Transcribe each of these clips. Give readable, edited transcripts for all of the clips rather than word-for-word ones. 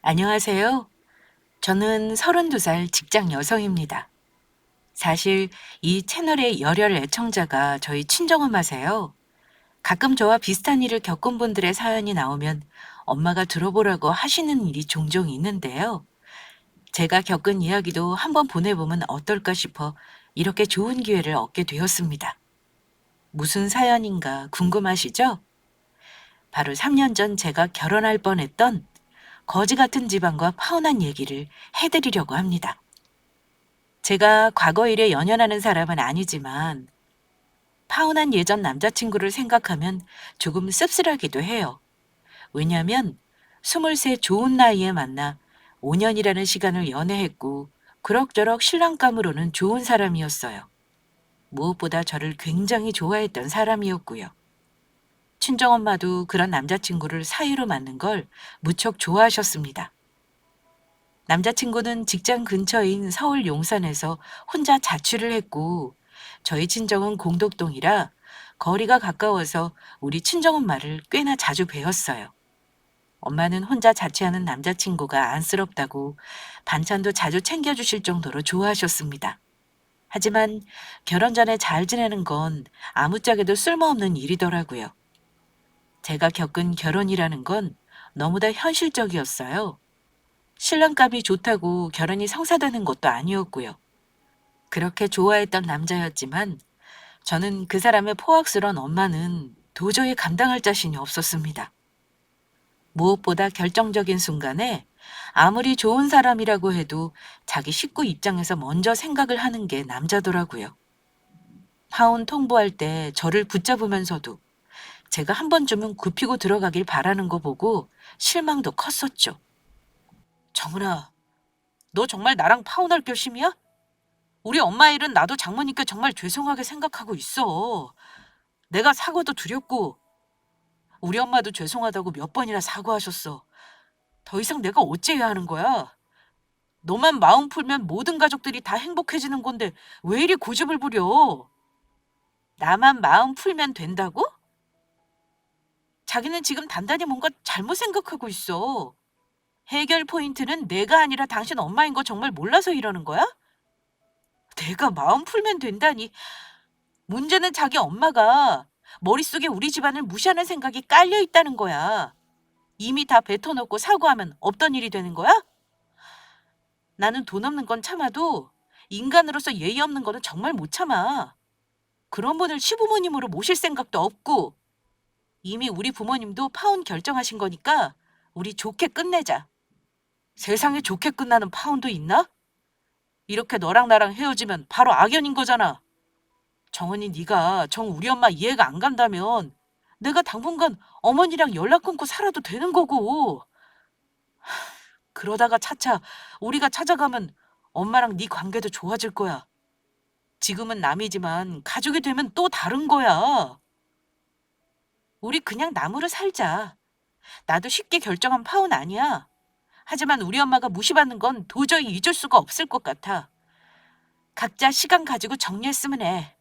안녕하세요. 저는 32살 직장 여성입니다. 사실 이 채널의 열혈 애청자가 저희 친정엄마세요. 가끔 저와 비슷한 일을 겪은 분들의 사연이 나오면 엄마가 들어보라고 하시는 일이 종종 있는데요. 제가 겪은 이야기도 한번 보내보면 어떨까 싶어 이렇게 좋은 기회를 얻게 되었습니다. 무슨 사연인가 궁금하시죠? 바로 3년 전 제가 결혼할 뻔했던 거지 같은 집안과 파혼한 얘기를 해드리려고 합니다. 제가 과거 일에 연연하는 사람은 아니지만 파혼한 예전 남자친구를 생각하면 조금 씁쓸하기도 해요. 왜냐하면 23 좋은 나이에 만나 5년이라는 시간을 연애했고 그럭저럭 신랑감으로는 좋은 사람이었어요. 무엇보다 저를 굉장히 좋아했던 사람이었고요. 친정엄마도 그런 남자친구를 사이로 맞는 걸 무척 좋아하셨습니다. 남자친구는 직장 근처인 서울 용산에서 혼자 자취를 했고 저희 친정은 공덕동이라 거리가 가까워서 우리 친정엄마를 꽤나 자주 뵈었어요. 엄마는 혼자 자취하는 남자친구가 안쓰럽다고 반찬도 자주 챙겨주실 정도로 좋아하셨습니다. 하지만 결혼 전에 잘 지내는 건 아무짝에도 쓸모없는 일이더라고요. 제가 겪은 결혼이라는 건 너무나 현실적이었어요. 신랑감이 좋다고 결혼이 성사되는 것도 아니었고요. 그렇게 좋아했던 남자였지만 저는 그 사람의 포악스런 엄마는 도저히 감당할 자신이 없었습니다. 무엇보다 결정적인 순간에 아무리 좋은 사람이라고 해도 자기 식구 입장에서 먼저 생각을 하는 게 남자더라고요. 파혼 통보할 때 저를 붙잡으면서도 제가 한 번쯤은 굽히고 들어가길 바라는 거 보고 실망도 컸었죠. 정은아, 너 정말 나랑 파혼할 결심이야? 우리 엄마 일은 나도 장모님께 정말 죄송하게 생각하고 있어. 내가 사과도 드렸고 우리 엄마도 죄송하다고 몇 번이나 사과하셨어. 더 이상 내가 어째야 하는 거야? 너만 마음 풀면 모든 가족들이 다 행복해지는 건데 왜 이리 고집을 부려? 나만 마음 풀면 된다고? 자기는 지금 단단히 뭔가 잘못 생각하고 있어. 해결 포인트는 내가 아니라 당신 엄마인 거 정말 몰라서 이러는 거야? 내가 마음 풀면 된다니. 문제는 자기 엄마가 머릿속에 우리 집안을 무시하는 생각이 깔려 있다는 거야. 이미 다 뱉어놓고 사과하면 없던 일이 되는 거야? 나는 돈 없는 건 참아도 인간으로서 예의 없는 거는 정말 못 참아. 그런 분을 시부모님으로 모실 생각도 없고 이미 우리 부모님도 파혼 결정하신 거니까 우리 좋게 끝내자. 세상에 좋게 끝나는 파혼도 있나? 이렇게 너랑 나랑 헤어지면 바로 악연인 거잖아. 정은이 네가 정 우리 엄마 이해가 안 간다면 내가 당분간 어머니랑 연락 끊고 살아도 되는 거고. 그러다가 차차 우리가 찾아가면 엄마랑 네 관계도 좋아질 거야. 지금은 남이지만 가족이 되면 또 다른 거야. 우리 그냥 남으로 살자. 나도 쉽게 결정한 파혼 아니야. 하지만 우리 엄마가 무시받는 건 도저히 잊을 수가 없을 것 같아. 각자 시간 가지고 정리했으면 해.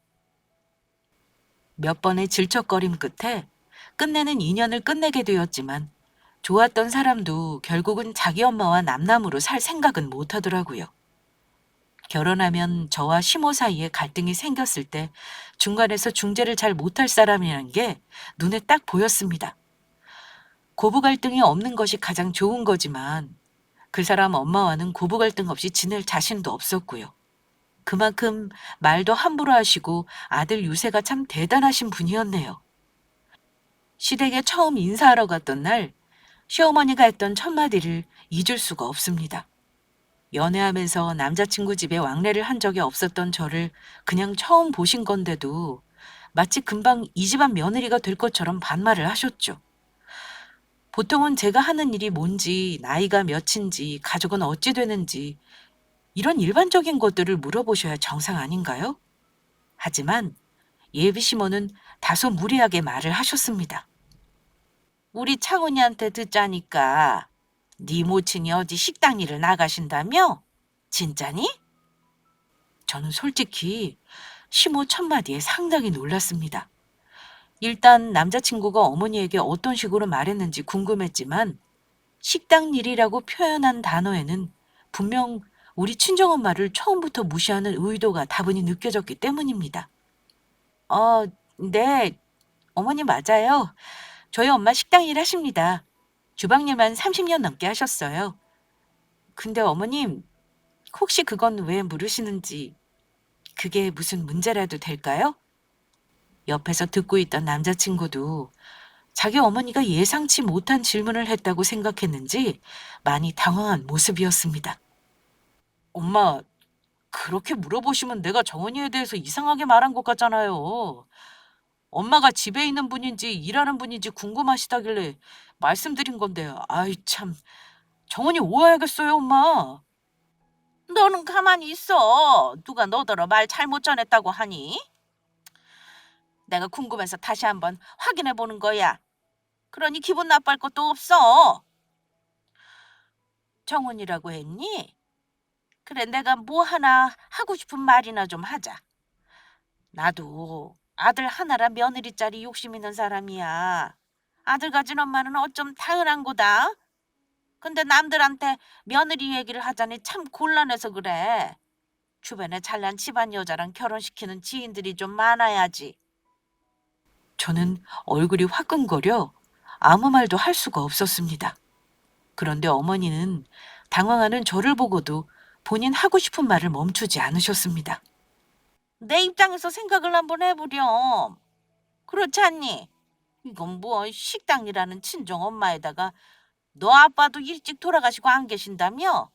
몇 번의 질척거림 끝에 끝내는 인연을 끝내게 되었지만 좋았던 사람도 결국은 자기 엄마와 남남으로 살 생각은 못 하더라고요. 결혼하면 저와 시모 사이에 갈등이 생겼을 때 중간에서 중재를 잘 못할 사람이라는 게 눈에 딱 보였습니다. 고부 갈등이 없는 것이 가장 좋은 거지만 그 사람 엄마와는 고부 갈등 없이 지낼 자신도 없었고요. 그만큼 말도 함부로 하시고 아들 유세가 참 대단하신 분이었네요. 시댁에 처음 인사하러 갔던 날 시어머니가 했던 첫마디를 잊을 수가 없습니다. 연애하면서 남자친구 집에 왕래를 한 적이 없었던 저를 그냥 처음 보신 건데도 마치 금방 이 집안 며느리가 될 것처럼 반말을 하셨죠. 보통은 제가 하는 일이 뭔지, 나이가 몇인지, 가족은 어찌 되는지 이런 일반적인 것들을 물어보셔야 정상 아닌가요? 하지만 예비 시모는 다소 무리하게 말을 하셨습니다. 우리 창훈이한테 듣자니까 네 모친이 어디 식당 일을 나가신다며? 진짜니? 저는 솔직히 시모 첫마디에 상당히 놀랐습니다. 일단 남자친구가 어머니에게 어떤 식으로 말했는지 궁금했지만 식당 일이라고 표현한 단어에는 분명 우리 친정엄마를 처음부터 무시하는 의도가 다분히 느껴졌기 때문입니다. 네, 어머니 맞아요. 저희 엄마 식당 일 하십니다. 주방일만 30년 넘게 하셨어요. 근데 어머님, 혹시 그건 왜 물으시는지, 그게 무슨 문제라도 될까요? 옆에서 듣고 있던 남자친구도 자기 어머니가 예상치 못한 질문을 했다고 생각했는지 많이 당황한 모습이었습니다. 엄마, 그렇게 물어보시면 내가 정은이에 대해서 이상하게 말한 것 같잖아요. 엄마가 집에 있는 분인지 일하는 분인지 궁금하시다길래 말씀드린 건데, 아이 참, 정은이 오해하겠어요, 엄마. 너는 가만히 있어. 누가 너더러 말 잘못 전했다고 하니? 내가 궁금해서 다시 한번 확인해 보는 거야. 그러니 기분 나빠할 것도 없어. 정은이라고 했니? 그래, 내가 뭐 하나 하고 싶은 말이나 좀 하자. 나도 아들 하나라 며느리짜리 욕심 있는 사람이야. 아들 가진 엄마는 어쩜 당연한 거다. 근데 남들한테 며느리 얘기를 하자니 참 곤란해서 그래. 주변에 잘난 집안 여자랑 결혼시키는 지인들이 좀 많아야지. 저는 얼굴이 화끈거려 아무 말도 할 수가 없었습니다. 그런데 어머니는 당황하는 저를 보고도 본인 하고 싶은 말을 멈추지 않으셨습니다. 내 입장에서 생각을 한번 해보렴. 그렇지 않니? 이건 뭐 식당이라는 친정 엄마에다가 너 아빠도 일찍 돌아가시고 안 계신다며?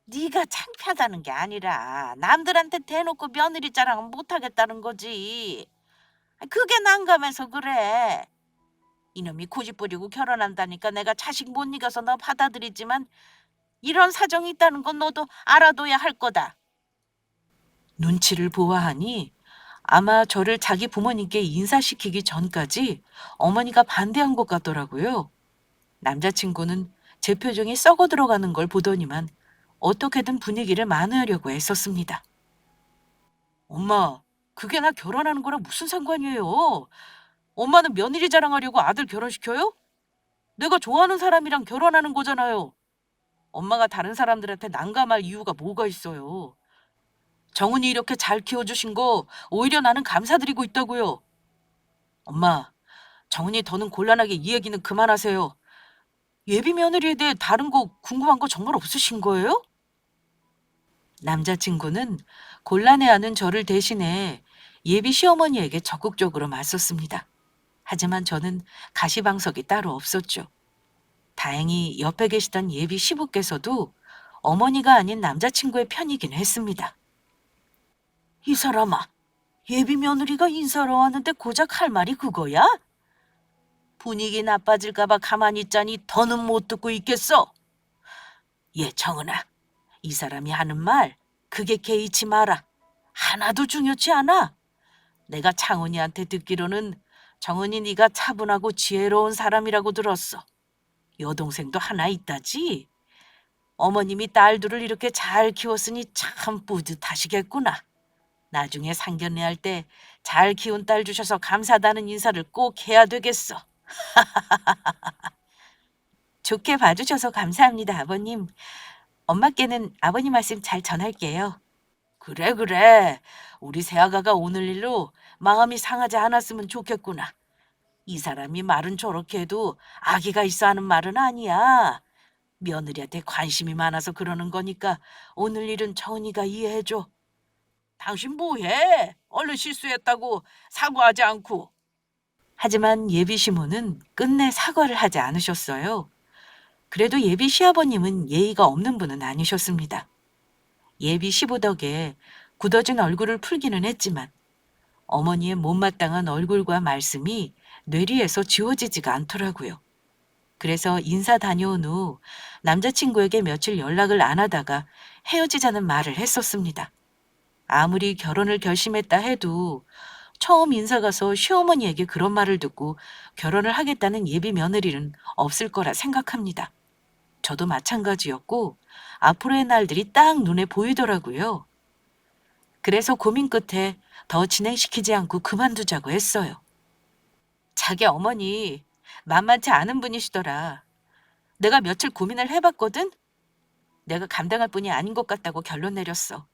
네가 창피하다는 게 아니라 남들한테 대놓고 며느리 자랑은 못하겠다는 거지. 그게 난감해서 그래. 이놈이 고집 부리고 결혼한다니까 내가 자식 못 이겨서 너 받아들이지만 이런 사정이 있다는 건 너도 알아둬야 할 거다. 눈치를 보아하니 아마 저를 자기 부모님께 인사시키기 전까지 어머니가 반대한 것 같더라고요. 남자친구는 제 표정이 썩어 들어가는 걸 보더니만 어떻게든 분위기를 만회하려고 애썼습니다. 엄마, 그게 나 결혼하는 거랑 무슨 상관이에요? 엄마는 며느리 자랑하려고 아들 결혼시켜요? 내가 좋아하는 사람이랑 결혼하는 거잖아요. 엄마가 다른 사람들한테 난감할 이유가 뭐가 있어요. 정은이 이렇게 잘 키워주신 거 오히려 나는 감사드리고 있다고요. 엄마, 정은이 더는 곤란하게 이 얘기는 그만하세요. 예비 며느리에 대해 다른 거 궁금한 거 정말 없으신 거예요? 남자친구는 곤란해하는 저를 대신해 예비 시어머니에게 적극적으로 맞섰습니다. 하지만 저는 가시방석이 따로 없었죠. 다행히 옆에 계시던 예비 시부께서도 어머니가 아닌 남자친구의 편이긴 했습니다. 이 사람아, 예비 며느리가 인사하러 왔는데 고작 할 말이 그거야? 분위기 나빠질까봐 가만히 있자니 더는 못 듣고 있겠어. 예, 정은아, 이 사람이 하는 말 그게 개의치 마라. 하나도 중요치 않아. 내가 창훈이한테 듣기로는 정은이 네가 차분하고 지혜로운 사람이라고 들었어. 여동생도 하나 있다지? 어머님이 딸들을 이렇게 잘 키웠으니 참 뿌듯하시겠구나. 나중에 상견례할 때 잘 키운 딸 주셔서 감사하다는 인사를 꼭 해야 되겠어. 좋게 봐주셔서 감사합니다, 아버님. 엄마께는 아버님 말씀 잘 전할게요. 그래, 그래. 우리 새아가가 오늘 일로 마음이 상하지 않았으면 좋겠구나. 이 사람이 말은 저렇게 해도 아기가 있어 하는 말은 아니야. 며느리한테 관심이 많아서 그러는 거니까 오늘 일은 정은이가 이해해줘. 당신 뭐해? 얼른 실수했다고 사과하지 않고. 하지만 예비 시모는 끝내 사과를 하지 않으셨어요. 그래도 예비 시아버님은 예의가 없는 분은 아니셨습니다. 예비 시부 덕에 굳어진 얼굴을 풀기는 했지만 어머니의 못마땅한 얼굴과 말씀이 뇌리에서 지워지지가 않더라고요. 그래서 인사 다녀온 후 남자친구에게 며칠 연락을 안 하다가 헤어지자는 말을 했었습니다. 아무리 결혼을 결심했다 해도 처음 인사 가서 시어머니에게 그런 말을 듣고 결혼을 하겠다는 예비 며느리는 없을 거라 생각합니다. 저도 마찬가지였고 앞으로의 날들이 딱 눈에 보이더라고요. 그래서 고민 끝에 더 진행시키지 않고 그만두자고 했어요. 자기 어머니 만만치 않은 분이시더라. 내가 며칠 고민을 해봤거든? 내가 감당할 뿐이 아닌 것 같다고 결론 내렸어.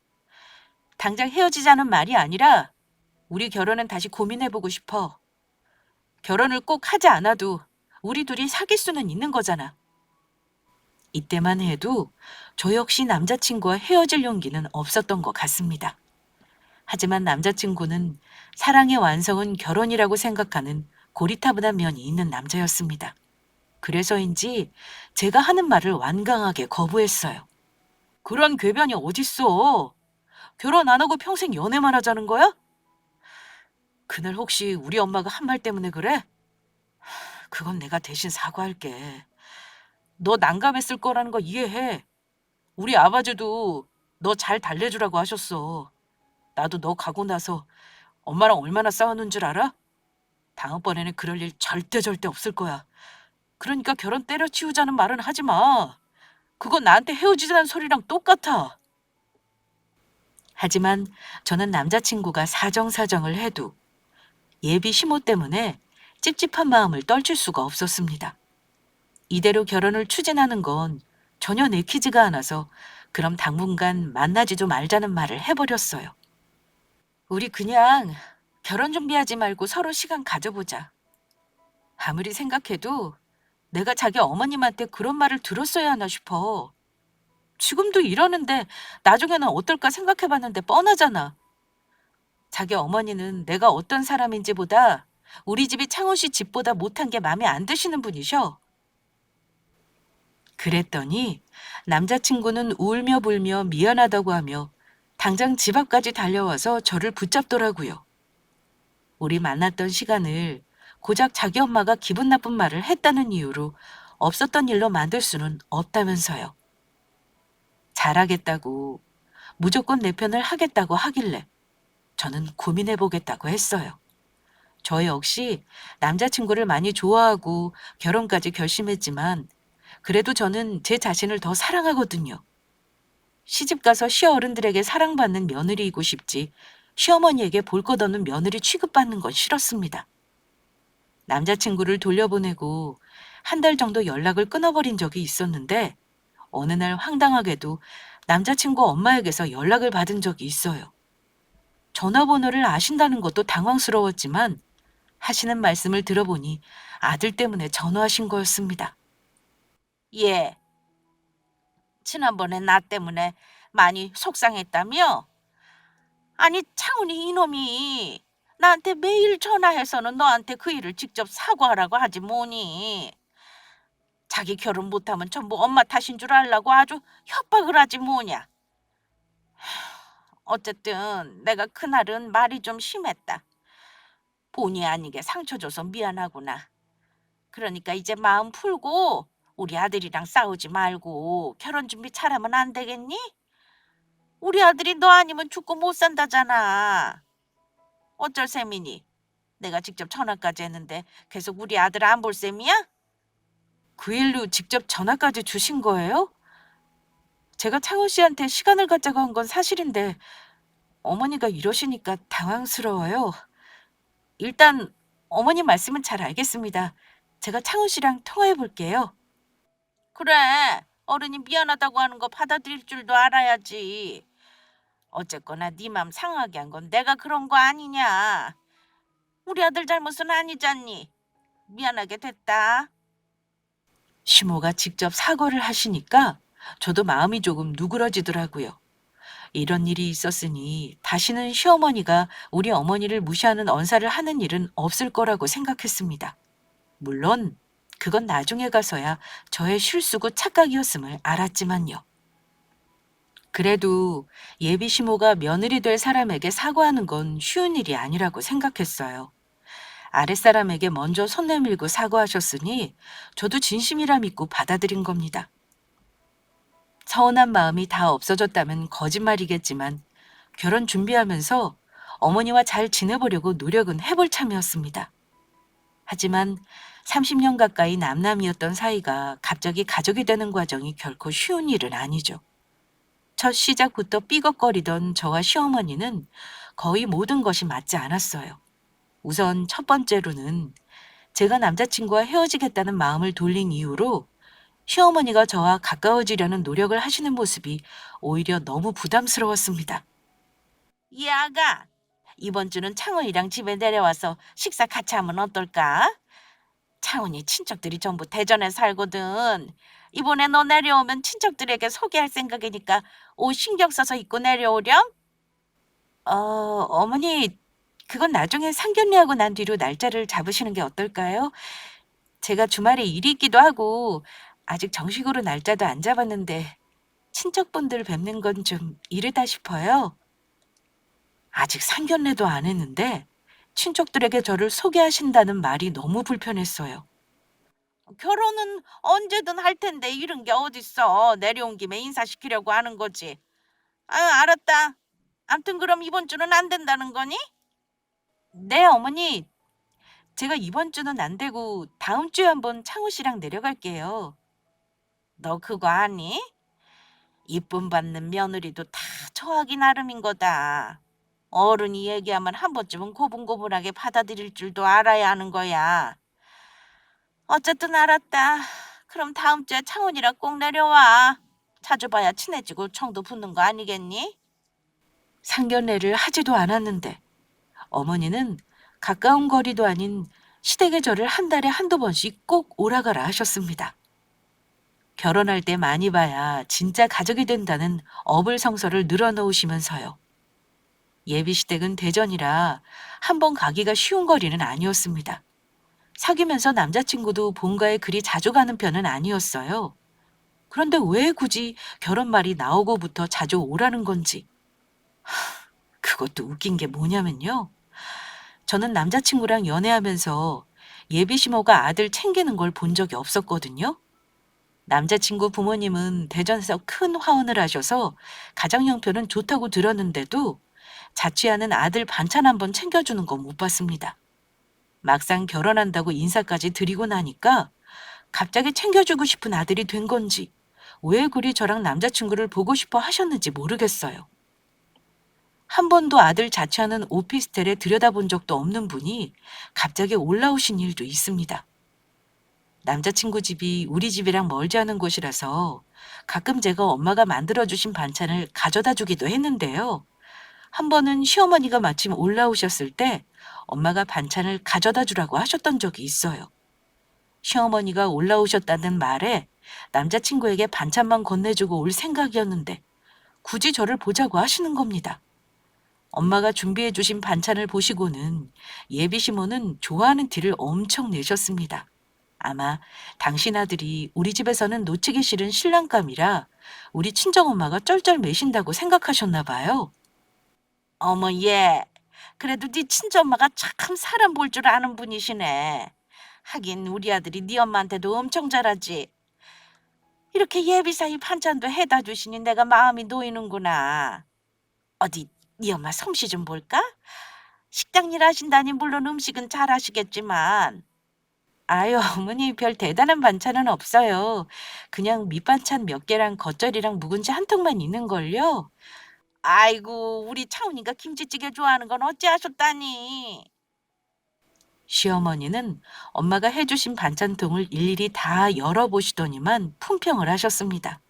당장 헤어지자는 말이 아니라 우리 결혼은 다시 고민해보고 싶어. 결혼을 꼭 하지 않아도 우리 둘이 사귈 수는 있는 거잖아. 이때만 해도 저 역시 남자친구와 헤어질 용기는 없었던 것 같습니다. 하지만 남자친구는 사랑의 완성은 결혼이라고 생각하는 고리타분한 면이 있는 남자였습니다. 그래서인지 제가 하는 말을 완강하게 거부했어요. 그런 궤변이 어딨어? 결혼 안 하고 평생 연애만 하자는 거야? 그날 혹시 우리 엄마가 한 말 때문에 그래? 그건 내가 대신 사과할게. 너 난감했을 거라는 거 이해해. 우리 아버지도 너 잘 달래주라고 하셨어. 나도 너 가고 나서 엄마랑 얼마나 싸웠는 줄 알아? 다음번에는 그럴 일 절대 없을 거야. 그러니까 결혼 때려치우자는 말은 하지 마. 그건 나한테 헤어지자는 소리랑 똑같아. 하지만 저는 남자친구가 사정사정을 해도 예비 시모 때문에 찝찝한 마음을 떨칠 수가 없었습니다. 이대로 결혼을 추진하는 건 전혀 내키지가 않아서 그럼 당분간 만나지도 말자는 말을 해버렸어요. 우리 그냥 결혼 준비하지 말고 서로 시간 가져보자. 아무리 생각해도 내가 자기 어머님한테 그런 말을 들었어야 하나 싶어. 지금도 이러는데 나중에는 어떨까 생각해봤는데 뻔하잖아. 자기 어머니는 내가 어떤 사람인지보다 우리 집이 창훈 씨 집보다 못한 게 마음에 안 드시는 분이셔. 그랬더니 남자친구는 울며 불며 미안하다고 하며 당장 집 앞까지 달려와서 저를 붙잡더라고요. 우리 만났던 시간을 고작 자기 엄마가 기분 나쁜 말을 했다는 이유로 없었던 일로 만들 수는 없다면서요. 잘하겠다고, 무조건 내 편을 하겠다고 하길래 저는 고민해보겠다고 했어요. 저 역시 남자친구를 많이 좋아하고 결혼까지 결심했지만 그래도 저는 제 자신을 더 사랑하거든요. 시집가서 시어른들에게 사랑받는 며느리이고 싶지 시어머니에게 볼 것 없는 며느리 취급받는 건 싫었습니다. 남자친구를 돌려보내고 한 달 정도 연락을 끊어버린 적이 있었는데 어느 날 황당하게도 남자친구 엄마에게서 연락을 받은 적이 있어요. 전화번호를 아신다는 것도 당황스러웠지만 하시는 말씀을 들어보니 아들 때문에 전화하신 거였습니다. 예, 지난번에 나 때문에 많이 속상했다며? 아니, 창훈이 이놈이 나한테 매일 전화해서는 너한테 그 일을 직접 사과하라고 하지 뭐니. 자기 결혼 못하면 전부 엄마 탓인 줄 알라고 아주 협박을 하지 뭐냐. 어쨌든 내가 그날은 말이 좀 심했다. 본의 아니게 상처 줘서 미안하구나. 그러니까 이제 마음 풀고 우리 아들이랑 싸우지 말고 결혼 준비 잘하면 안 되겠니? 우리 아들이 너 아니면 죽고 못 산다잖아. 어쩔 셈이니? 내가 직접 전화까지 했는데 계속 우리 아들 안 볼 셈이야? 그 일로 직접 전화까지 주신 거예요? 제가 창훈 씨한테 시간을 갖자고 한 건 사실인데 어머니가 이러시니까 당황스러워요. 일단 어머니 말씀은 잘 알겠습니다. 제가 창훈 씨랑 통화해 볼게요. 그래, 어른이 미안하다고 하는 거 받아들일 줄도 알아야지. 어쨌거나 네 맘 상하게 한 건 내가 그런 거 아니냐. 우리 아들 잘못은 아니잖니. 미안하게 됐다. 시모가 직접 사과를 하시니까 저도 마음이 조금 누그러지더라고요. 이런 일이 있었으니 다시는 시어머니가 우리 어머니를 무시하는 언사를 하는 일은 없을 거라고 생각했습니다. 물론 그건 나중에 가서야 저의 실수고 착각이었음을 알았지만요. 그래도 예비 시모가 며느리 될 사람에게 사과하는 건 쉬운 일이 아니라고 생각했어요. 아랫사람에게 먼저 손 내밀고 사과하셨으니 저도 진심이라 믿고 받아들인 겁니다. 서운한 마음이 다 없어졌다면 거짓말이겠지만 결혼 준비하면서 어머니와 잘 지내보려고 노력은 해볼 참이었습니다. 하지만 30년 가까이 남남이었던 사이가 갑자기 가족이 되는 과정이 결코 쉬운 일은 아니죠. 첫 시작부터 삐걱거리던 저와 시어머니는 거의 모든 것이 맞지 않았어요. 우선 첫 번째로는 제가 남자친구와 헤어지겠다는 마음을 돌린 이유로 시어머니가 저와 가까워지려는 노력을 하시는 모습이 오히려 너무 부담스러웠습니다. 이 아가, 이번 주는 창훈이랑 집에 내려와서 식사 같이 하면 어떨까? 창훈이 친척들이 전부 대전에 살거든. 이번에 너 내려오면 친척들에게 소개할 생각이니까 옷 신경 써서 입고 내려오렴? 어머니, 그건 나중에 상견례하고 난 뒤로 날짜를 잡으시는 게 어떨까요? 제가 주말에 일이 있기도 하고 아직 정식으로 날짜도 안 잡았는데 친척분들 뵙는 건 좀 이르다 싶어요. 아직 상견례도 안 했는데 친척들에게 저를 소개하신다는 말이 너무 불편했어요. 결혼은 언제든 할 텐데 이런 게 어딨어. 내려온 김에 인사시키려고 하는 거지. 아, 알았다. 암튼 그럼 이번 주는 안 된다는 거니? 네, 어머니. 제가 이번 주는 안 되고 다음 주에 한번 창호 씨랑 내려갈게요. 너 그거 아니? 이쁨 받는 며느리도 다 처하기 나름인 거다. 어른이 얘기하면 한 번쯤은 고분고분하게 받아들일 줄도 알아야 하는 거야. 어쨌든 알았다. 그럼 다음 주에 창훈이랑 꼭 내려와. 자주 봐야 친해지고 청도 붙는 거 아니겠니? 상견례를 하지도 않았는데 어머니는 가까운 거리도 아닌 시댁에 저를 한 달에 한두 번씩 꼭 오라가라 하셨습니다. 결혼할 때 많이 봐야 진짜 가족이 된다는 어불성설을 늘어놓으시면서요. 예비 시댁은 대전이라 한 번 가기가 쉬운 거리는 아니었습니다. 사귀면서 남자친구도 본가에 그리 자주 가는 편은 아니었어요. 그런데 왜 굳이 결혼 말이 나오고부터 자주 오라는 건지. 그것도 웃긴 게 뭐냐면요. 저는 남자친구랑 연애하면서 예비 시모가 아들 챙기는 걸 본 적이 없었거든요. 남자친구 부모님은 대전에서 큰 화원을 하셔서 가정 형편은 좋다고 들었는데도 자취하는 아들 반찬 한번 챙겨주는 거 못 봤습니다. 막상 결혼한다고 인사까지 드리고 나니까 갑자기 챙겨주고 싶은 아들이 된 건지 왜 그리 저랑 남자친구를 보고 싶어 하셨는지 모르겠어요. 한 번도 아들 자취하는 오피스텔에 들여다본 적도 없는 분이 갑자기 올라오신 일도 있습니다. 남자친구 집이 우리 집이랑 멀지 않은 곳이라서 가끔 제가 엄마가 만들어주신 반찬을 가져다 주기도 했는데요. 한 번은 시어머니가 마침 올라오셨을 때 엄마가 반찬을 가져다 주라고 하셨던 적이 있어요. 시어머니가 올라오셨다는 말에 남자친구에게 반찬만 건네주고 올 생각이었는데 굳이 저를 보자고 하시는 겁니다. 엄마가 준비해 주신 반찬을 보시고는 예비 시모는 좋아하는 티를 엄청 내셨습니다. 아마 당신 아들이 우리 집에서는 놓치기 싫은 신랑감이라 우리 친정엄마가 쩔쩔 매신다고 생각하셨나 봐요. 어머, 얘. 그래도 네 친정엄마가 참 사람 볼 줄 아는 분이시네. 하긴 우리 아들이 네 엄마한테도 엄청 잘하지. 이렇게 예비 사이 반찬도 해다 주시니 내가 마음이 놓이는구나. 어디 네 엄마 솜씨 좀 볼까? 식당 일 하신다니 물론 음식은 잘 하시겠지만. 아유, 어머니 별 대단한 반찬은 없어요. 그냥 밑반찬 몇 개랑 겉절이랑 묵은지 한 통만 있는걸요. 아이고, 우리 차훈이가 김치찌개 좋아하는 건 어찌 하셨다니. 시어머니는 엄마가 해주신 반찬통을 일일이 다 열어보시더니만 품평을 하셨습니다.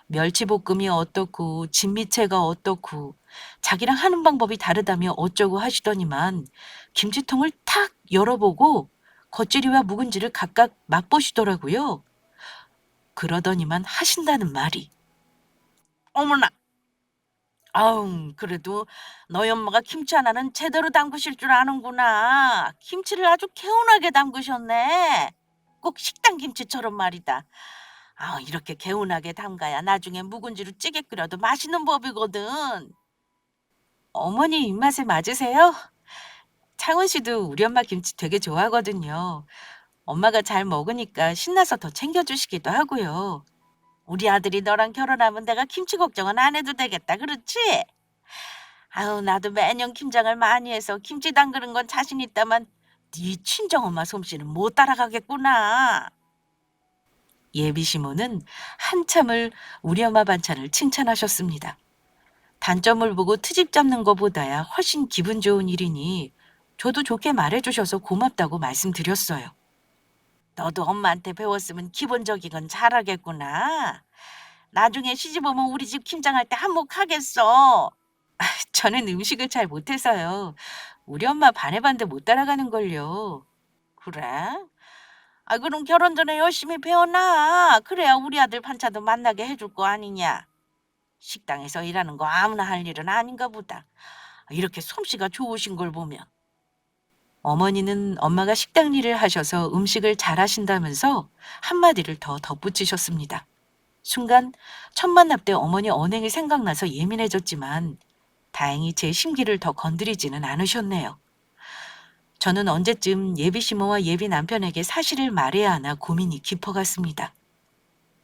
멸치볶음이 어떻고 진미채가 어떻고 자기랑 하는 방법이 다르다며 어쩌고 하시더니만 김치통을 탁 열어보고 겉절이와 묵은지를 각각 맛보시더라고요. 그러더니만 하신다는 말이 어머나, 아우, 그래도 너희 엄마가 김치 하나는 제대로 담그실 줄 아는구나. 김치를 아주 개운하게 담그셨네. 꼭 식당 김치처럼 말이다. 아, 이렇게 개운하게 담가야 나중에 묵은지로 찌개 끓여도 맛있는 법이거든. 어머니 입맛에 맞으세요? 창훈 씨도 우리 엄마 김치 되게 좋아하거든요. 엄마가 잘 먹으니까 신나서 더 챙겨주시기도 하고요. 우리 아들이 너랑 결혼하면 내가 김치 걱정은 안 해도 되겠다. 그렇지? 아우, 나도 매년 김장을 많이 해서 김치 담그는 건 자신 있다만 네 친정엄마 솜씨는 못 따라가겠구나. 예비 시모는 한참을 우리 엄마 반찬을 칭찬하셨습니다. 단점을 보고 트집 잡는 것보다야 훨씬 기분 좋은 일이니 저도 좋게 말해주셔서 고맙다고 말씀드렸어요. 너도 엄마한테 배웠으면 기본적인 건 잘하겠구나. 나중에 시집 오면 우리 집 김장할 때 한몫하겠어. 저는 음식을 잘 못해서요. 우리 엄마 반에반도 못 따라가는 걸요. 그래? 아, 그럼 결혼 전에 열심히 배워놔. 그래야 우리 아들 반차도 만나게 해줄 거 아니냐. 식당에서 일하는 거 아무나 할 일은 아닌가 보다. 이렇게 솜씨가 좋으신 걸 보면. 어머니는 엄마가 식당 일을 하셔서 음식을 잘하신다면서 한마디를 더 덧붙이셨습니다. 순간 첫 만남 때 어머니 언행이 생각나서 예민해졌지만 다행히 제 심기를 더 건드리지는 않으셨네요. 저는 언제쯤 예비 시모와 예비 남편에게 사실을 말해야 하나 고민이 깊어갔습니다.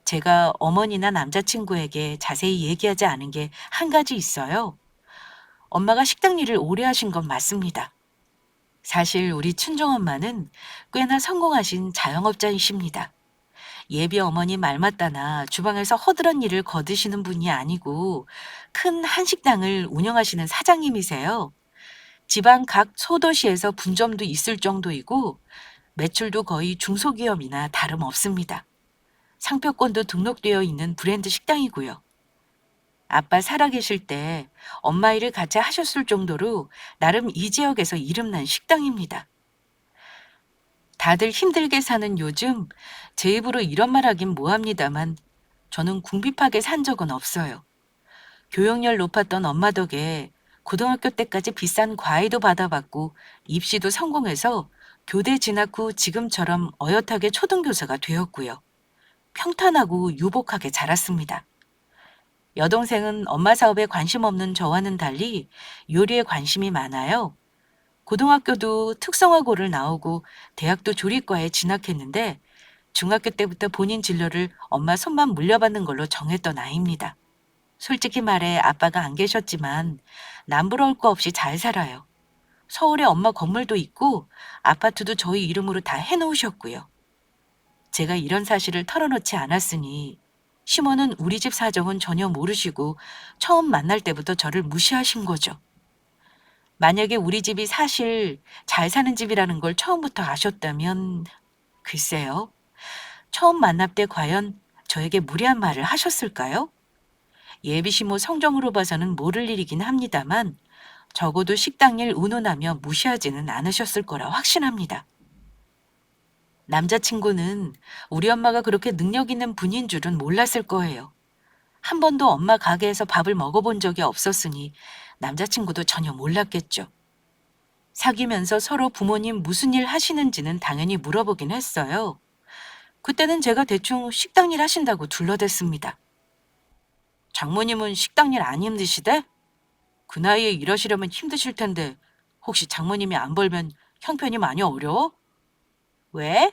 제가 어머니나 남자친구에게 자세히 얘기하지 않은 게 한 가지 있어요. 엄마가 식당 일을 오래 하신 건 맞습니다. 사실 우리 친정엄마는 꽤나 성공하신 자영업자이십니다. 예비 어머니 말 맞다나 주방에서 허드렛 일을 거두시는 분이 아니고 큰 한식당을 운영하시는 사장님이세요. 지방 각 소도시에서 분점도 있을 정도이고 매출도 거의 중소기업이나 다름없습니다. 상표권도 등록되어 있는 브랜드 식당이고요. 아빠 살아계실 때 엄마 일을 같이 하셨을 정도로 나름 이 지역에서 이름난 식당입니다. 다들 힘들게 사는 요즘 제 입으로 이런 말 하긴 뭐합니다만 저는 궁핍하게 산 적은 없어요. 교육열 높았던 엄마 덕에 고등학교 때까지 비싼 과외도 받아봤고 입시도 성공해서 교대 진학 후 지금처럼 어엿하게 초등교사가 되었고요. 평탄하고 유복하게 자랐습니다. 여동생은 엄마 사업에 관심 없는 저와는 달리 요리에 관심이 많아요. 고등학교도 특성화고를 나오고 대학도 조리과에 진학했는데 중학교 때부터 본인 진로를 엄마 손만 물려받는 걸로 정했던 아이입니다. 솔직히 말해 아빠가 안 계셨지만 남부러울 거 없이 잘 살아요. 서울에 엄마 건물도 있고 아파트도 저희 이름으로 다 해놓으셨고요. 제가 이런 사실을 털어놓지 않았으니 시모는 우리 집 사정은 전혀 모르시고 처음 만날 때부터 저를 무시하신 거죠. 만약에 우리 집이 사실 잘 사는 집이라는 걸 처음부터 아셨다면 글쎄요. 처음 만날 때 과연 저에게 무례한 말을 하셨을까요? 예비시모 성정으로 봐서는 모를 일이긴 합니다만 적어도 식당 일 운운하며 무시하지는 않으셨을 거라 확신합니다. 남자친구는 우리 엄마가 그렇게 능력 있는 분인 줄은 몰랐을 거예요. 한 번도 엄마 가게에서 밥을 먹어본 적이 없었으니 남자친구도 전혀 몰랐겠죠. 사귀면서 서로 부모님 무슨 일 하시는지는 당연히 물어보긴 했어요. 그때는 제가 대충 식당 일 하신다고 둘러댔습니다. 장모님은 식당 일 안 힘드시대? 그 나이에 일하시려면 힘드실 텐데 혹시 장모님이 안 벌면 형편이 많이 어려워? 왜?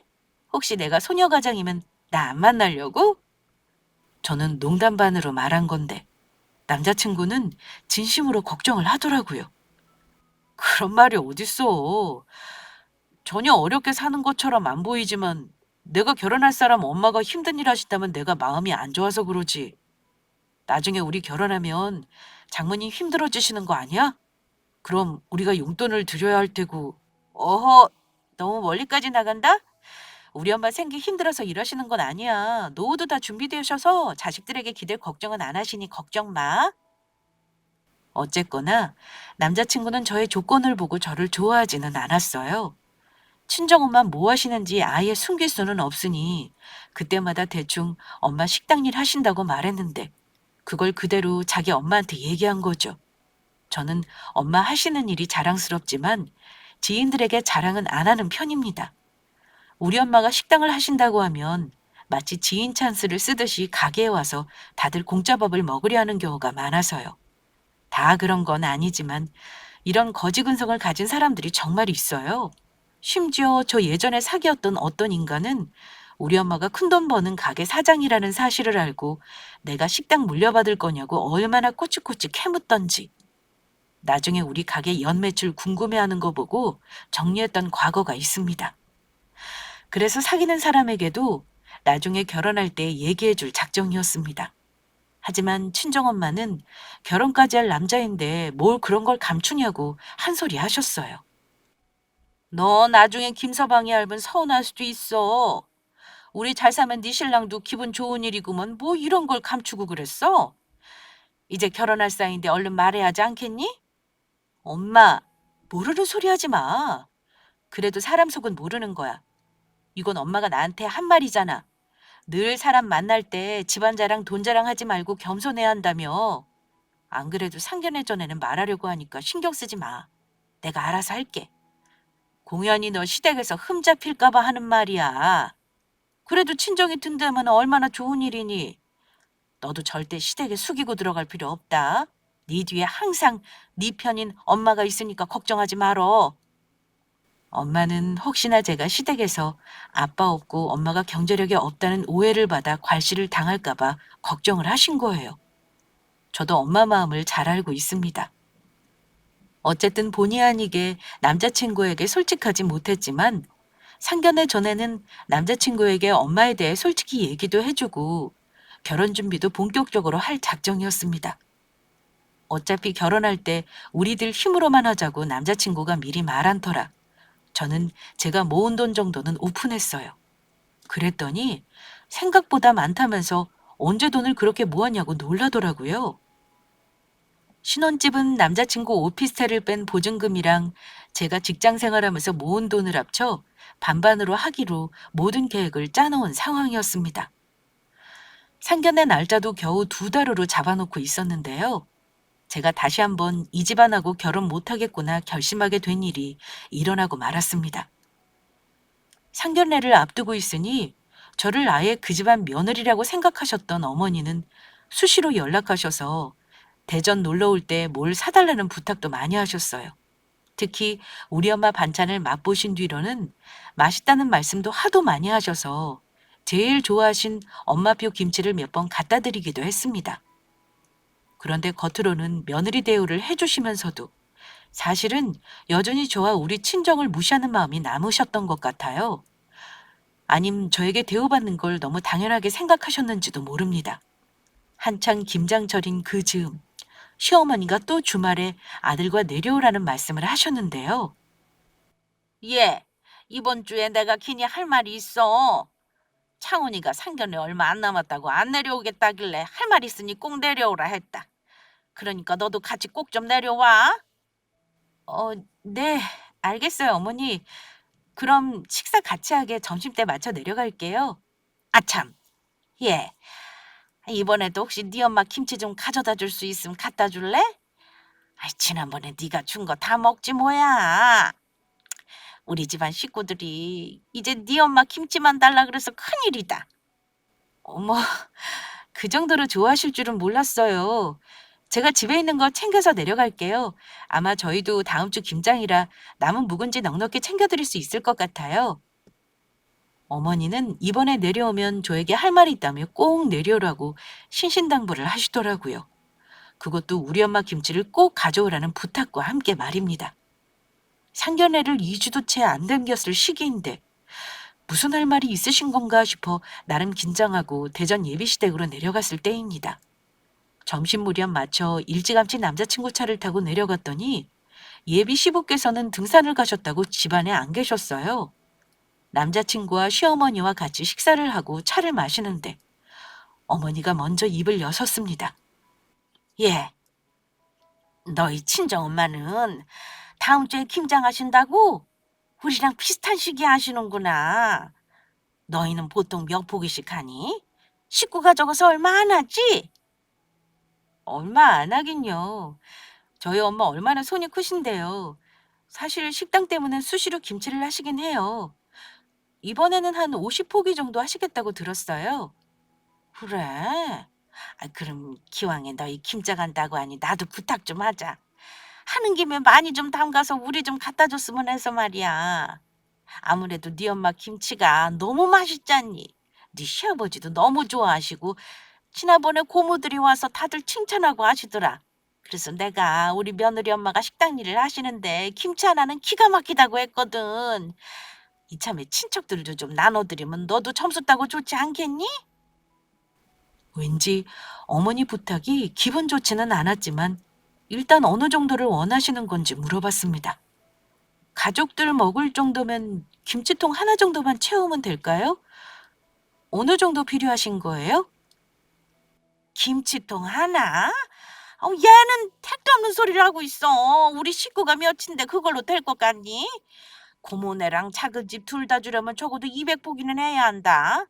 혹시 내가 소녀가장이면 나 안 만나려고? 저는 농담 반으로 말한 건데 남자친구는 진심으로 걱정을 하더라고요. 그런 말이 어딨어. 전혀 어렵게 사는 것처럼 안 보이지만 내가 결혼할 사람 엄마가 힘든 일 하신다면 내가 마음이 안 좋아서 그러지. 나중에 우리 결혼하면 장모님 힘들어지시는 거 아니야? 그럼 우리가 용돈을 드려야 할 테고. 어허, 너무 멀리까지 나간다? 우리 엄마 생기 힘들어서 일하시는 건 아니야. 노후도 다 준비되셔서 자식들에게 기댈 걱정은 안 하시니 걱정 마. 어쨌거나 남자친구는 저의 조건을 보고 저를 좋아하지는 않았어요. 친정엄마 뭐 하시는지 아예 숨길 수는 없으니 그때마다 대충 엄마 식당 일 하신다고 말했는데 그걸 그대로 자기 엄마한테 얘기한 거죠. 저는 엄마 하시는 일이 자랑스럽지만 지인들에게 자랑은 안 하는 편입니다. 우리 엄마가 식당을 하신다고 하면 마치 지인 찬스를 쓰듯이 가게에 와서 다들 공짜밥을 먹으려 하는 경우가 많아서요. 다 그런 건 아니지만 이런 거지근성을 가진 사람들이 정말 있어요. 심지어 저 예전에 사귀었던 어떤 인간은 우리 엄마가 큰돈 버는 가게 사장이라는 사실을 알고 내가 식당 물려받을 거냐고 얼마나 꼬치꼬치 캐묻던지. 나중에 우리 가게 연매출 궁금해하는 거 보고 정리했던 과거가 있습니다. 그래서 사귀는 사람에게도 나중에 결혼할 때 얘기해 줄 작정이었습니다. 하지만 친정엄마는 결혼까지 할 남자인데 뭘 그런 걸 감추냐고 한 소리 하셨어요. 너 나중에 김서방이 알면 서운할 수도 있어. 우리 잘 사면 네 신랑도 기분 좋은 일이구먼 뭐 이런 걸 감추고 그랬어? 이제 결혼할 사이인데 얼른 말해야 하지 않겠니? 엄마, 모르는 소리 하지 마. 그래도 사람 속은 모르는 거야. 이건 엄마가 나한테 한 말이잖아. 늘 사람 만날 때 집안 자랑 돈 자랑 하지 말고 겸손해야 한다며. 안 그래도 상견례 전에는 말하려고 하니까 신경 쓰지 마. 내가 알아서 할게. 공연히 너 시댁에서 흠 잡힐까 봐 하는 말이야. 그래도 친정이 든다면 얼마나 좋은 일이니. 너도 절대 시댁에 숙이고 들어갈 필요 없다. 네 뒤에 항상 네 편인 엄마가 있으니까 걱정하지 말어. 엄마는 혹시나 제가 시댁에서 아빠 없고 엄마가 경제력이 없다는 오해를 받아 괄시를 당할까 봐 걱정을 하신 거예요. 저도 엄마 마음을 잘 알고 있습니다. 어쨌든 본의 아니게 남자친구에게 솔직하지 못했지만 상견례 전에는 남자친구에게 엄마에 대해 솔직히 얘기도 해주고 결혼 준비도 본격적으로 할 작정이었습니다. 어차피 결혼할 때 우리들 힘으로만 하자고 남자친구가 미리 말한 터라 저는 제가 모은 돈 정도는 오픈했어요. 그랬더니 생각보다 많다면서 언제 돈을 그렇게 모았냐고 놀라더라고요. 신혼집은 남자친구 오피스텔을 뺀 보증금이랑 제가 직장 생활하면서 모은 돈을 합쳐 반반으로 하기로 모든 계획을 짜놓은 상황이었습니다. 상견례 날짜도 겨우 2달 후로 잡아놓고 있었는데요. 제가 다시 한번 이 집안하고 결혼 못하겠구나 결심하게 된 일이 일어나고 말았습니다. 상견례를 앞두고 있으니 저를 아예 그 집안 며느리라고 생각하셨던 어머니는 수시로 연락하셔서 대전 놀러 올 때 뭘 사달라는 부탁도 많이 하셨어요. 특히 우리 엄마 반찬을 맛보신 뒤로는 맛있다는 말씀도 하도 많이 하셔서 제일 좋아하신 엄마표 김치를 몇 번 갖다 드리기도 했습니다. 그런데 겉으로는 며느리 대우를 해주시면서도 사실은 여전히 저와 우리 친정을 무시하는 마음이 남으셨던 것 같아요. 아님 저에게 대우받는 걸 너무 당연하게 생각하셨는지도 모릅니다. 한창 김장철인 그 즈음 시어머니가 또 주말에 아들과 내려오라는 말씀을 하셨는데요. 예, 이번 주에 내가 괜히 할 말이 있어. 창훈이가 상견례 얼마 안 남았다고 안 내려오겠다길래 할 말 있으니 꼭 내려오라 했다. 그러니까 너도 같이 꼭 좀 내려와. 어, 네, 알겠어요, 어머니. 그럼 식사 같이 하게 점심때 맞춰 내려갈게요. 아참, 예. 이번에도 혹시 네 엄마 김치 좀 가져다 줄 수 있으면 갖다 줄래? 아이, 지난번에 네가 준 거 다 먹지 뭐야. 우리 집안 식구들이 이제 네 엄마 김치만 달라 그래서 큰일이다. 어머, 그 정도로 좋아하실 줄은 몰랐어요. 제가 집에 있는 거 챙겨서 내려갈게요. 아마 저희도 다음 주 김장이라 남은 묵은지 넉넉히 챙겨드릴 수 있을 것 같아요. 어머니는 이번에 내려오면 저에게 할 말이 있다며 꼭 내려오라고 신신당부를 하시더라고요. 그것도 우리 엄마 김치를 꼭 가져오라는 부탁과 함께 말입니다. 상견례를 2주도 채 안 남겼을 시기인데 무슨 할 말이 있으신 건가 싶어 나름 긴장하고 대전 예비시댁으로 내려갔을 때입니다. 점심 무렵 맞춰 일찌감치 남자친구 차를 타고 내려갔더니 예비 시부께서는 등산을 가셨다고 집안에 안 계셨어요. 남자친구와 시어머니와 같이 식사를 하고 차를 마시는데 어머니가 먼저 입을 여섰습니다. 예, 너희 친정엄마는 다음 주에 김장하신다고? 우리랑 비슷한 시기에 하시는구나. 너희는 보통 몇 포기씩 하니? 식구가 적어서 얼마 안 하지? 얼마 안 하긴요. 저희 엄마 얼마나 손이 크신데요. 사실 식당 때문에 수시로 김치를 하시긴 해요. 이번에는 한 50포기 정도 하시겠다고 들었어요. 그래? 아, 그럼 기왕에 너희 김장 한다고 하니 나도 부탁 좀 하자. 하는 김에 많이 좀 담가서 우리 좀 갖다 줬으면 해서 말이야. 아무래도 네 엄마 김치가 너무 맛있잖니. 네 시아버지도 너무 좋아하시고 지난번에 고모들이 와서 다들 칭찬하고 하시더라. 그래서 내가 우리 며느리 엄마가 식당 일을 하시는데 김치 하나는 기가 막히다고 했거든. 이참에 친척들도 좀 나눠드리면 너도 점수 따고 좋지 않겠니? 왠지 어머니 부탁이 기분 좋지는 않았지만 일단 어느 정도를 원하시는 건지 물어봤습니다. 가족들 먹을 정도면 김치통 하나 정도만 채우면 될까요? 어느 정도 필요하신 거예요? 김치통 하나? 얘는 택도 없는 소리를 하고 있어. 우리 식구가 몇인데 그걸로 될 것 같니? 고모네랑 작은 집 둘 다 주려면 적어도 200포기는 해야 한다.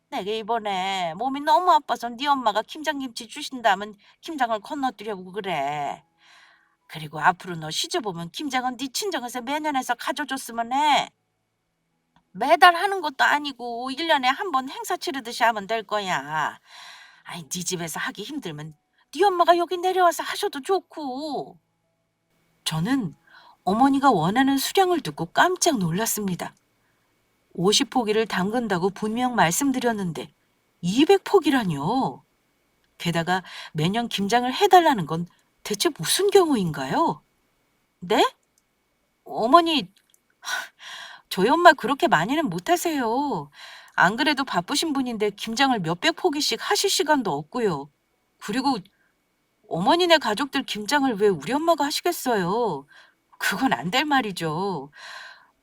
내가 이번에 몸이 너무 아파서 네 엄마가 김장김치 주신다면 김장을 건너뛰려고 그래. 그리고 앞으로 너 시집오면 김장은 네 친정에서 매년 해서 가져줬으면 해. 매달 하는 것도 아니고 1년에 한 번 행사 치르듯이 하면 될 거야. 아니, 네 집에서 하기 힘들면 네 엄마가 여기 내려와서 하셔도 좋고. 저는 어머니가 원하는 수량을 듣고 깜짝 놀랐습니다. 50포기를 담근다고 분명 말씀드렸는데 200포기라뇨. 게다가 매년 김장을 해달라는 건 대체 무슨 경우인가요? 네? 어머니, 저희 엄마 그렇게 많이는 못하세요. 안 그래도 바쁘신 분인데 김장을 몇백 포기씩 하실 시간도 없고요. 그리고 어머니네 가족들 김장을 왜 우리 엄마가 하시겠어요? 그건 안 될 말이죠.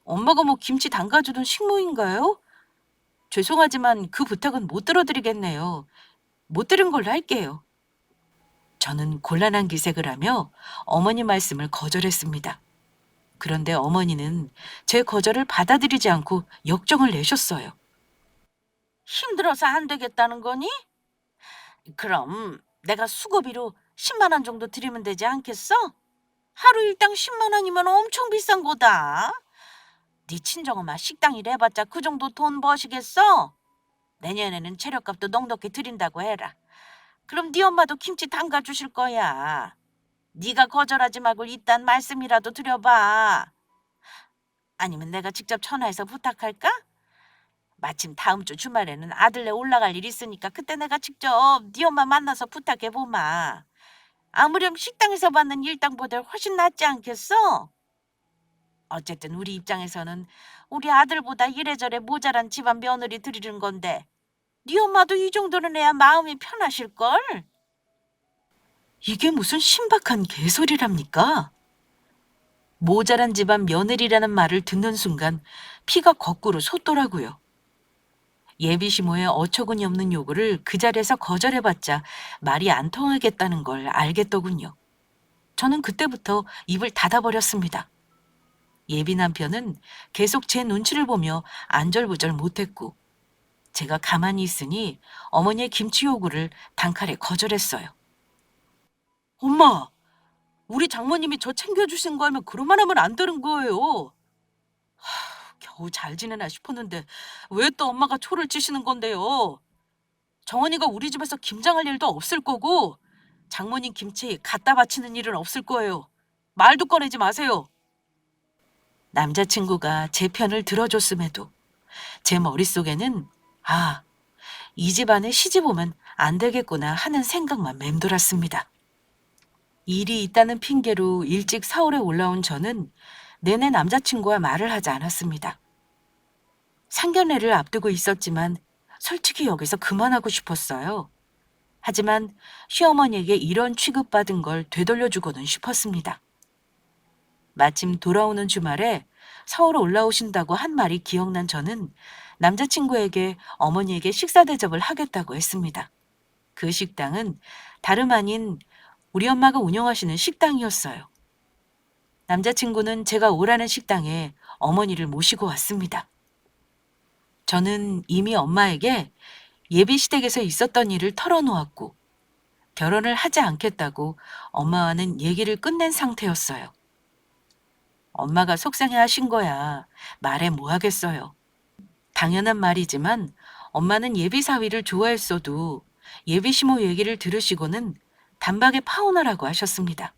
엄마가 뭐 김치 담가주던 식모인가요? 죄송하지만 그 부탁은 못 들어드리겠네요. 못 들은 걸로 할게요. 저는 곤란한 기색을 하며 어머니 말씀을 거절했습니다. 그런데 어머니는 제 거절을 받아들이지 않고 역정을 내셨어요. 힘들어서 안 되겠다는 거니? 그럼 내가 수고비로 10만 원 정도 드리면 되지 않겠어? 하루 일당 10만 원이면 엄청 비싼 거다. 네 친정엄마 식당 일 해봤자 그 정도 돈 버시겠어? 내년에는 재료값도 넉넉히 드린다고 해라. 그럼 네 엄마도 김치 담가 주실 거야. 네가 거절하지 말고 일단 말씀이라도 드려봐. 아니면 내가 직접 전화해서 부탁할까? 마침 다음 주 주말에는 아들네 올라갈 일 있으니까 그때 내가 직접 네 엄마 만나서 부탁해 보마. 아무렴 식당에서 받는 일당보다 훨씬 낫지 않겠어? 어쨌든 우리 입장에서는 우리 아들보다 이래저래 모자란 집안 며느리 드리는 건데 네 엄마도 이 정도는 해야 마음이 편하실걸? 이게 무슨 신박한 개소리랍니까? 모자란 집안 며느리라는 말을 듣는 순간 피가 거꾸로 솟더라고요. 예비시모의 어처구니 없는 요구를 그 자리에서 거절해봤자 말이 안 통하겠다는 걸 알겠더군요. 저는 그때부터 입을 닫아버렸습니다. 예비 남편은 계속 제 눈치를 보며 안절부절 못했고 제가 가만히 있으니 어머니의 김치 요구를 단칼에 거절했어요. 엄마, 우리 장모님이 저 챙겨주신 거 알면 그러만 하면 안 되는 거예요. 겨우 잘 지내나 싶었는데 왜 또 엄마가 초를 치시는 건데요? 정원이가 우리 집에서 김장할 일도 없을 거고 장모님 김치 갖다 바치는 일은 없을 거예요. 말도 꺼내지 마세요. 남자친구가 제 편을 들어줬음에도 제 머릿속에는 이 집안에 시집 오면 안 되겠구나 하는 생각만 맴돌았습니다. 일이 있다는 핑계로 일찍 서울에 올라온 저는 내내 남자친구와 말을 하지 않았습니다. 상견례를 앞두고 있었지만 솔직히 여기서 그만하고 싶었어요. 하지만 시어머니에게 이런 취급받은 걸 되돌려주고는 싶었습니다. 마침 돌아오는 주말에 서울 올라오신다고 한 말이 기억난 저는 남자친구에게 어머니에게 식사 대접을 하겠다고 했습니다. 그 식당은 다름 아닌 우리 엄마가 운영하시는 식당이었어요. 남자친구는 제가 오라는 식당에 어머니를 모시고 왔습니다. 저는 이미 엄마에게 예비시댁에서 있었던 일을 털어놓았고 결혼을 하지 않겠다고 엄마와는 얘기를 끝낸 상태였어요. 엄마가 속상해하신 거야. 말해 뭐 하겠어요. 당연한 말이지만 엄마는 예비사위를 좋아했어도 예비시모 얘기를 들으시고는 단박에 파혼하라고 하셨습니다.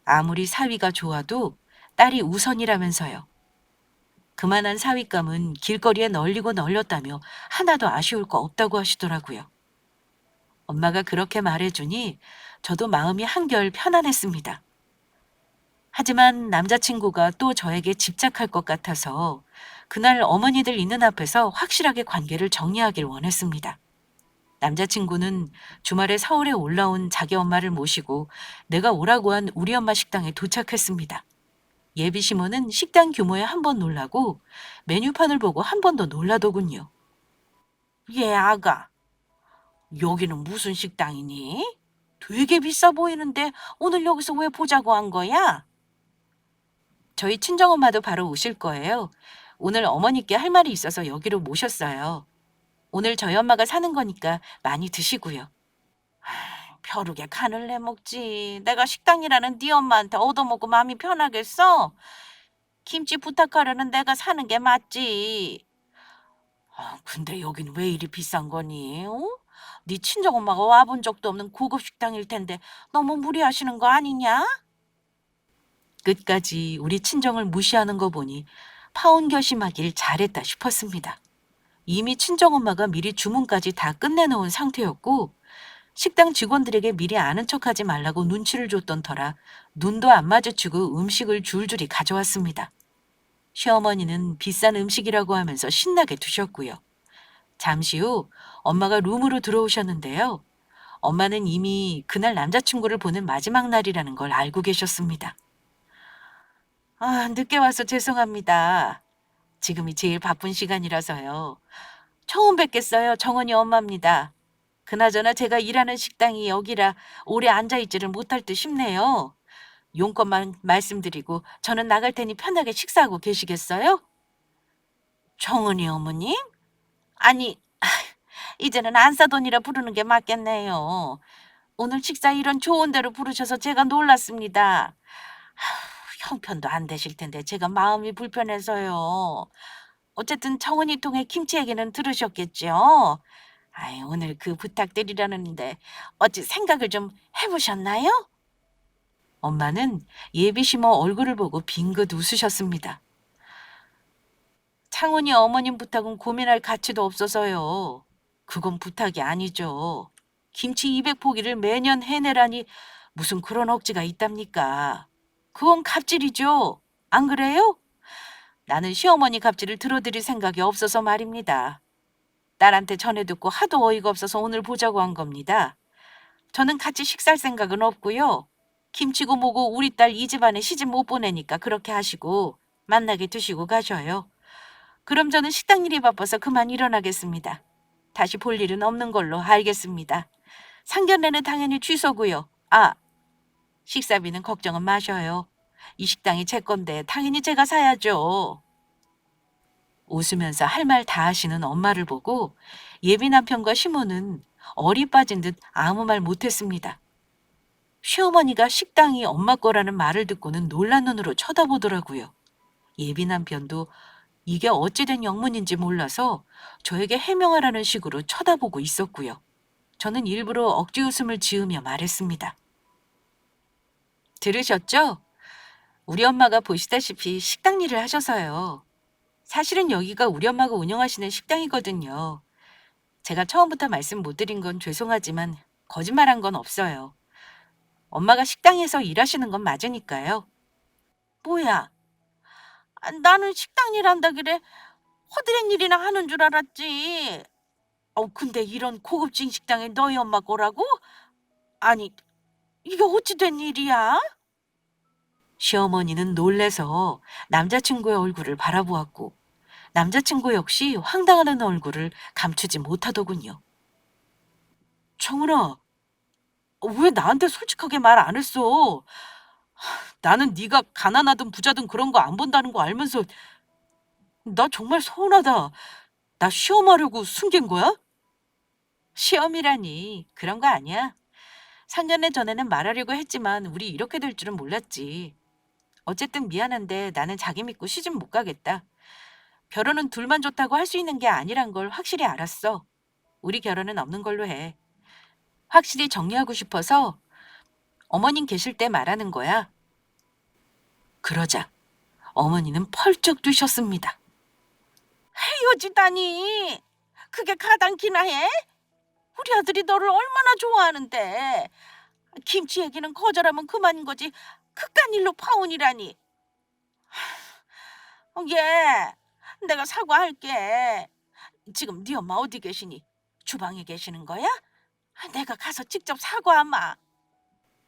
아무리 사위가 좋아도 딸이 우선이라면서요. 그만한 사위감은 길거리에 널리고 널렸다며 하나도 아쉬울 거 없다고 하시더라고요. 엄마가 그렇게 말해주니 저도 마음이 한결 편안했습니다. 하지만 남자친구가 또 저에게 집착할 것 같아서 그날 어머니들 있는 앞에서 확실하게 관계를 정리하길 원했습니다. 남자친구는 주말에 서울에 올라온 자기 엄마를 모시고 내가 오라고 한 우리 엄마 식당에 도착했습니다. 예비시모는 식당 규모에 한 번 놀라고 메뉴판을 보고 한 번 더 놀라더군요. 얘 아가, 여기는 무슨 식당이니? 되게 비싸 보이는데 오늘 여기서 왜 보자고 한 거야? 저희 친정엄마도 바로 오실 거예요. 오늘 어머니께 할 말이 있어서 여기로 모셨어요. 오늘 저희 엄마가 사는 거니까 많이 드시고요. 벼룩에 간을 내먹지. 내가 식당이라는 네 엄마한테 얻어먹고 마음이 편하겠어? 김치 부탁하려는 내가 사는 게 맞지. 근데 여긴 왜 이리 비싼 거니? 어? 네 친정엄마가 와본 적도 없는 고급 식당일 텐데 너무 무리하시는 거 아니냐? 끝까지 우리 친정을 무시하는 거 보니 파혼 결심하길 잘했다 싶었습니다. 이미 친정엄마가 미리 주문까지 다 끝내놓은 상태였고 식당 직원들에게 미리 아는 척하지 말라고 눈치를 줬던 터라 눈도 안 마주치고 음식을 줄줄이 가져왔습니다. 시어머니는 비싼 음식이라고 하면서 신나게 드셨고요. 잠시 후 엄마가 룸으로 들어오셨는데요. 엄마는 이미 그날 남자친구를 보는 마지막 날이라는 걸 알고 계셨습니다. 늦게 와서 죄송합니다. 지금이 제일 바쁜 시간이라서요. 처음 뵙겠어요. 정원이 엄마입니다. 그나저나 제가 일하는 식당이 여기라 오래 앉아있지를 못할 듯 싶네요. 용건만 말씀드리고 저는 나갈 테니 편하게 식사하고 계시겠어요? 정은이 어머님? 아니, 이제는 안사돈이라 부르는 게 맞겠네요. 오늘 식사 이런 좋은 데로 부르셔서 제가 놀랐습니다. 형편도 안 되실 텐데 제가 마음이 불편해서요. 어쨌든 정은이 통해 김치 얘기는 들으셨겠죠? 오늘 그 부탁드리려는데 어찌 생각을 좀 해보셨나요? 엄마는 예비시머 얼굴을 보고 빙긋 웃으셨습니다. 창훈이 어머님 부탁은 고민할 가치도 없어서요. 그건 부탁이 아니죠. 김치 200포기를 매년 해내라니 무슨 그런 억지가 있답니까? 그건 갑질이죠. 안 그래요? 나는 시어머니 갑질을 들어드릴 생각이 없어서 말입니다. 딸한테 전해 듣고 하도 어이가 없어서 오늘 보자고 한 겁니다. 저는 같이 식사할 생각은 없고요. 김치고 뭐고 우리 딸 이 집안에 시집 못 보내니까 그렇게 하시고 만나게 드시고 가셔요. 그럼 저는 식당 일이 바빠서 그만 일어나겠습니다. 다시 볼 일은 없는 걸로 알겠습니다. 상견례는 당연히 취소고요. 식사비는 걱정은 마셔요. 이 식당이 제 건데 당연히 제가 사야죠. 웃으면서 할 말 다 하시는 엄마를 보고 예비 남편과 시모는 얼이 빠진 듯 아무 말 못했습니다. 시어머니가 식당이 엄마 거라는 말을 듣고는 놀란 눈으로 쳐다보더라고요. 예비 남편도 이게 어찌된 영문인지 몰라서 저에게 해명하라는 식으로 쳐다보고 있었고요. 저는 일부러 억지 웃음을 지으며 말했습니다. 들으셨죠? 우리 엄마가 보시다시피 식당 일을 하셔서요. 사실은 여기가 우리 엄마가 운영하시는 식당이거든요. 제가 처음부터 말씀 못 드린 건 죄송하지만 거짓말한 건 없어요. 엄마가 식당에서 일하시는 건 맞으니까요. 뭐야? 나는 식당 일 한다길래 허드렛 일이나 하는 줄 알았지. 근데 이런 고급진 식당에 너희 엄마 거라고? 아니, 이게 어찌 된 일이야? 시어머니는 놀래서 남자친구의 얼굴을 바라보았고 남자친구 역시 황당하는 얼굴을 감추지 못하더군요. 정은아, 왜 나한테 솔직하게 말 안 했어? 나는 네가 가난하든 부자든 그런 거 안 본다는 거 알면서 나 정말 서운하다. 나 시험하려고 숨긴 거야? 시험이라니 그런 거 아니야. 상견례 전에는 말하려고 했지만 우리 이렇게 될 줄은 몰랐지. 어쨌든 미안한데 나는 자기 믿고 시집 못 가겠다. 결혼은 둘만 좋다고 할 수 있는 게 아니란 걸 확실히 알았어. 우리 결혼은 없는 걸로 해. 확실히 정리하고 싶어서 어머님 계실 때 말하는 거야. 그러자 어머니는 펄쩍 뛰셨습니다. 헤어지다니. 그게 가당키나 해? 우리 아들이 너를 얼마나 좋아하는데. 김치 얘기는 거절하면 그만인 거지. 그깟 일로 파혼이라니. 예, 내가 사과할게. 지금 네 엄마 어디 계시니? 주방에 계시는 거야? 내가 가서 직접 사과하마.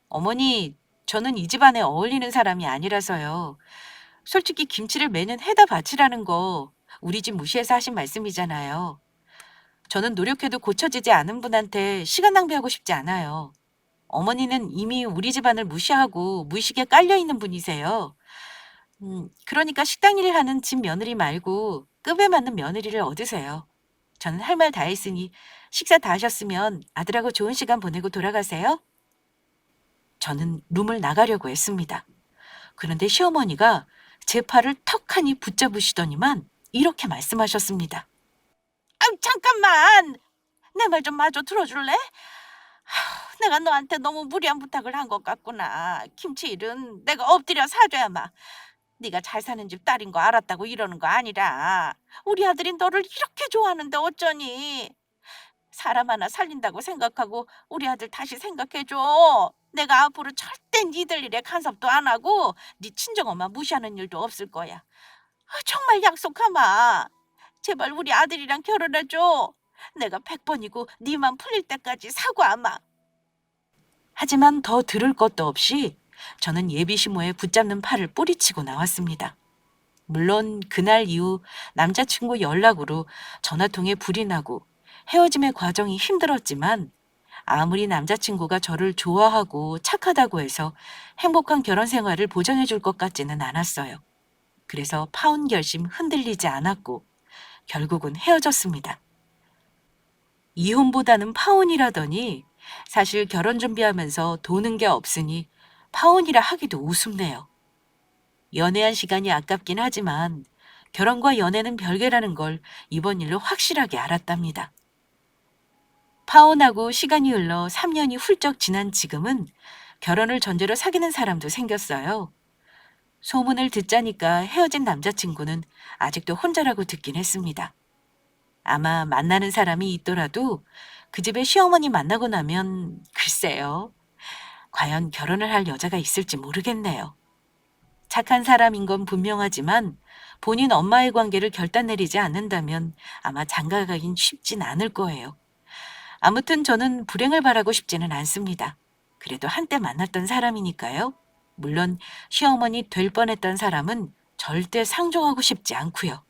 어머니, 저는 이 집안에 어울리는 사람이 아니라서요. 솔직히 김치를 매년 해다 바치라는 거 우리 집 무시해서 하신 말씀이잖아요. 저는 노력해도 고쳐지지 않은 분한테 시간 낭비하고 싶지 않아요. 어머니는 이미 우리 집안을 무시하고 무의식에 깔려 있는 분이세요. 그러니까 식당 일을 하는 집 며느리 말고 급에 맞는 며느리를 얻으세요. 저는 할 말 다 했으니 식사 다 하셨으면 아들하고 좋은 시간 보내고 돌아가세요. 저는 룸을 나가려고 했습니다. 그런데 시어머니가 제 팔을 턱하니 붙잡으시더니만 이렇게 말씀하셨습니다. 아, 잠깐만. 내 말 좀 마저 들어줄래? 내가 너한테 너무 무리한 부탁을 한 것 같구나. 김치 일은 내가 엎드려 사줘야만. 네가 잘 사는 집 딸인 거 알았다고 이러는 거 아니라 우리 아들이 너를 이렇게 좋아하는데 어쩌니? 사람 하나 살린다고 생각하고 우리 아들 다시 생각해줘. 내가 앞으로 절대 니들 일에 간섭도 안 하고 네 친정엄마 무시하는 일도 없을 거야. 정말 약속하마. 제발 우리 아들이랑 결혼해줘. 내가 100번이고 네 맘 풀릴 때까지 사과하마. 하지만 더 들을 것도 없이 저는 예비 시모에 붙잡는 팔을 뿌리치고 나왔습니다. 물론 그날 이후 남자친구 연락으로 전화통에 불이 나고 헤어짐의 과정이 힘들었지만 아무리 남자친구가 저를 좋아하고 착하다고 해서 행복한 결혼 생활을 보장해 줄 것 같지는 않았어요. 그래서 파혼 결심 흔들리지 않았고 결국은 헤어졌습니다. 이혼보다는 파혼이라더니 사실 결혼 준비하면서 도는 게 없으니 파혼이라 하기도 우습네요. 연애한 시간이 아깝긴 하지만 결혼과 연애는 별개라는 걸 이번 일로 확실하게 알았답니다. 파혼하고 시간이 흘러 3년이 훌쩍 지난 지금은 결혼을 전제로 사귀는 사람도 생겼어요. 소문을 듣자니까 헤어진 남자친구는 아직도 혼자라고 듣긴 했습니다. 아마 만나는 사람이 있더라도 그 집에 시어머니 만나고 나면 글쎄요. 과연 결혼을 할 여자가 있을지 모르겠네요. 착한 사람인 건 분명하지만 본인 엄마의 관계를 결단 내리지 않는다면 아마 장가가긴 쉽진 않을 거예요. 아무튼 저는 불행을 바라고 싶지는 않습니다. 그래도 한때 만났던 사람이니까요. 물론 시어머니 될 뻔했던 사람은 절대 상종하고 싶지 않고요.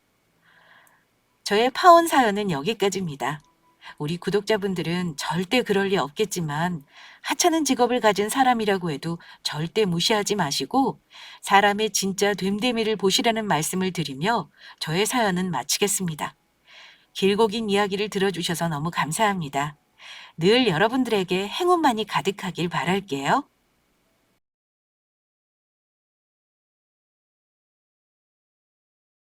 저의 파혼 사연은 여기까지입니다. 우리 구독자분들은 절대 그럴 리 없겠지만 하찮은 직업을 가진 사람이라고 해도 절대 무시하지 마시고 사람의 진짜 됨됨이를 보시라는 말씀을 드리며 저의 사연은 마치겠습니다. 길고 긴 이야기를 들어주셔서 너무 감사합니다. 늘 여러분들에게 행운만이 가득하길 바랄게요.